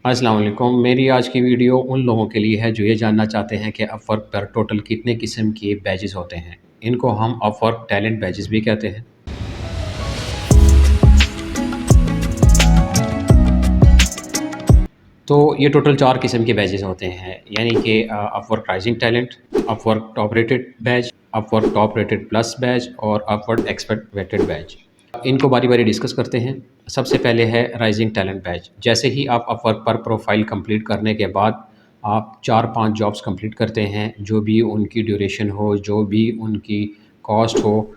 अस्सलाम वालेकुम। मेरी आज की वीडियो उन लोगों के लिए है जो ये जानना चाहते हैं कि अपवर्क पर टोटल कितने किस्म के बैजेस होते हैं। इनको हम अपवर्क टैलेंट बैजेस भी कहते हैं। तो ये टोटल 4 किस्म के बैजेस होते हैं, यानी कि Upwork rising talent, Upwork top rated badge, Upwork top rated plus badge और अपवर्क एक्सपर्ट वेटेड बैज। इनको बारी-बारी डिस्कस करते हैं। सबसे पहले है राइजिंग टैलेंट बैच। जैसे ही आप अपवर्क पर प्रोफाइल कंप्लीट करने के बाद आप 4-5 जॉब्स कंप्लीट करते हैं, जो भी उनकी ड्यूरेशन हो, जो भी उनकी कॉस्ट हो,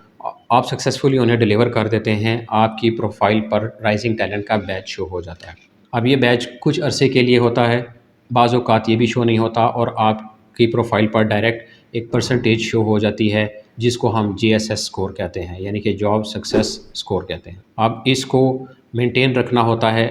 आप सक्सेसफुली उन्हें डिलीवर कर देते हैं, आपकी प्रोफाइल पर राइजिंग टैलेंट का बैच शो हो जाता है। अब ये बैच कुछ अरसे के लिए होता है, बाज़ औक़ात ये भी शो नहीं होता और आपकी प्रोफाइल पर डायरेक्ट एक परसेंटेज शो हो जाती है, जिसको हम जीएसएस स्कोर कहते हैं, यानी कि जॉब सक्सेस स्कोर कहते हैं। अब इसको मेंटेन रखना होता है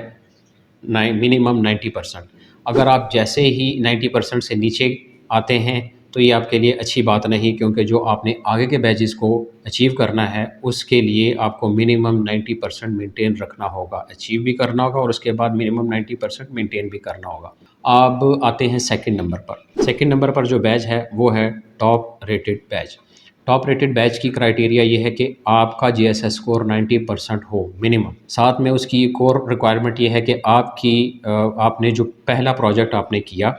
मिनिमम 90%। अगर आप जैसे ही 90% से नीचे आते हैं तो ये आपके लिए अच्छी बात नहीं, क्योंकि जो आपने आगे के बैचेस को अचीव करना है उसके लिए आपको मिनिमम 90% मेंटेन रखना होगा, अचीव भी करना होगा और उसके बाद मिनिमम 90% मेंटेन भी करना होगा। अब आते हैं सेकंड नंबर पर। सेकंड नंबर पर जो बैच है वो है top rated batch. Top rated batch की क्राइटेरिया ये है कि आपका जीएसएस स्कोर 90% हो मिनिमम। साथ में उसकी एक और रिक्वायरमेंट ये है कि आपने जो पहला प्रोजेक्ट आपने किया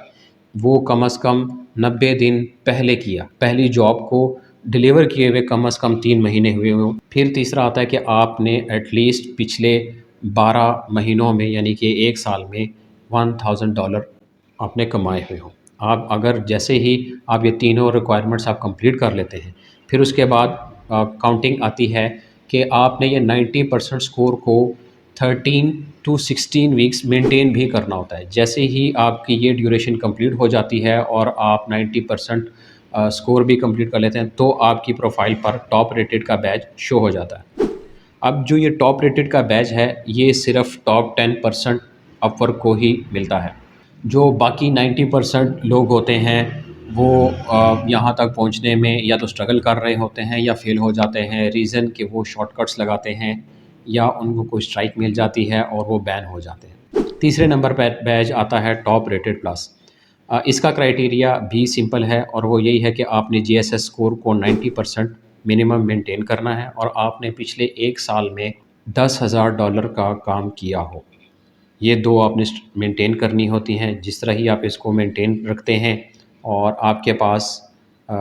वो कम से कम 90 दिन पहले किया, पहली जॉब को डिलीवर किए हुए कम से कम 3 महीने हुए हों। फिर तीसरा आता है कि आपने एटलीस्ट पिछले 12 महीनों में, यानी कि 1 साल में $1000 आपने कमाए हुए हों। आप अगर जैसे ही आप ये तीनों रिक्वायरमेंट्स आप कंप्लीट कर लेते हैं, फिर उसके बाद काउंटिंग आती है कि आपने ये 90% स्कोर को 13 टू 16 वीक्स मेंटेन भी करना होता है। जैसे ही आपकी ये ड्यूरेशन कंप्लीट हो जाती है और आप 90% स्कोर भी कंप्लीट कर लेते हैं, तो आपकी प्रोफाइल पर टॉप रेटेड का बैज शो हो जाता है। अब जो ये टॉप रेटेड का बैच है, ये सिर्फ़ टॉप 10% अपवर्क को ही मिलता है। जो बाकी 90% लोग होते हैं, वो यहाँ तक पहुँचने में या तो स्ट्रगल कर रहे होते हैं या फ़ेल हो जाते हैं। रीज़न कि वो शॉर्टकट्स लगाते हैं या उनको कोई स्ट्राइक मिल जाती है और वो बैन हो जाते हैं। तीसरे नंबर पे बैच आता है टॉप रेटेड प्लस। इसका क्राइटेरिया भी सिंपल है और वो यही है कि आपने जीएसएस स्कोर को 90% मिनिमम मेंटेन करना है और आपने पिछले 1 साल में $10,000 का काम किया हो। ये 2 आपने मेंटेन करनी होती हैं। जिस तरह ही आप इसको मेंटेन रखते हैं और आपके पास अ,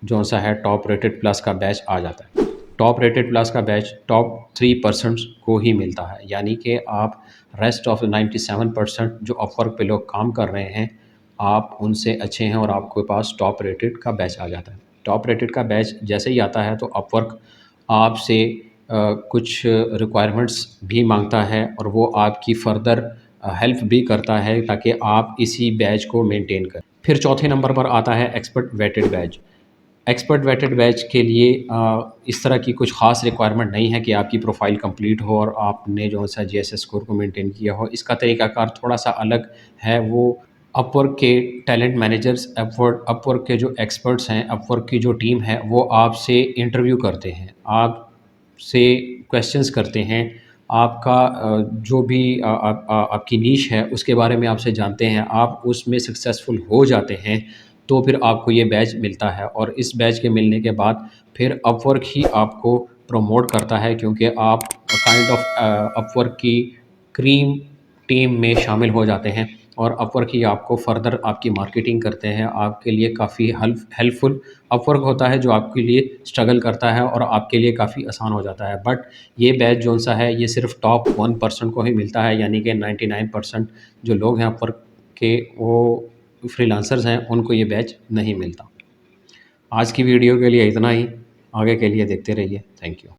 जौन-सा है टॉप रेटेड प्लस का बैच आ जाता है। टॉप रेटेड प्लस का बैच टॉप 3% को ही मिलता है, यानी कि आप रेस्ट ऑफ 97% जो अपवर्क पे लोग काम कर रहे हैं, आप उनसे अच्छे हैं और आपके पास टॉप रेटेड का बैच आ जाता है। टॉप रेटेड का बैच जैसे ही आता है तो अपवर्क आपसे कुछ रिक्वायरमेंट्स भी माँगता है और वो आपकी फ़र्दर हेल्प भी करता है ताकि आप इसी बैच को मेंटेन करें। फिर चौथे नंबर पर आता है expert vetted badge. Expert vetted badge के लिए इस तरह की कुछ ख़ास रिक्वायरमेंट नहीं है कि आपकी प्रोफ़ाइल कंप्लीट हो और आपने जो-सा जीएसएस स्कोर को मेंटेन किया हो। इसका तरीक़ाकार थोड़ा-सा अलग है। वो अपवर्क के टैलेंट मैनेजर्स, अपवर्क के जो एक्सपर्ट्स हैं, अपवर्क की जो टीम है, वो आपसे इंटरव्यू करते हैं। आपसे क्वेश्चंस करते हैं। आपका जो भी आपकी नीश है उसके बारे में आपसे जानते हैं। आप उसमें सक्सेसफुल हो जाते हैं तो फिर आपको ये बैच मिलता है और इस बैच के मिलने के बाद फिर अपवर्क ही आपको प्रमोट करता है, क्योंकि आप काइंड ऑफ अपवर्क की क्रीम टीम में शामिल हो जाते हैं और अपवर्क ही आपको फ़र्दर आपकी मार्केटिंग करते हैं। आपके लिए काफ़ी हेल्पफुल अपवर्क होता है, जो आपके लिए स्ट्रगल करता है और आपके लिए काफ़ी आसान हो जाता है। बट ये बैच जौन-सा है, ये सिर्फ़ टॉप 1% को ही मिलता है, यानी कि 99% जो लोग हैं अपवर्क के, वो फ्रीलांसर्स हैं, उनको ये बैच नहीं मिलता। आज की वीडियो के लिए इतना ही, आगे के लिए देखते रहिए। Thank you.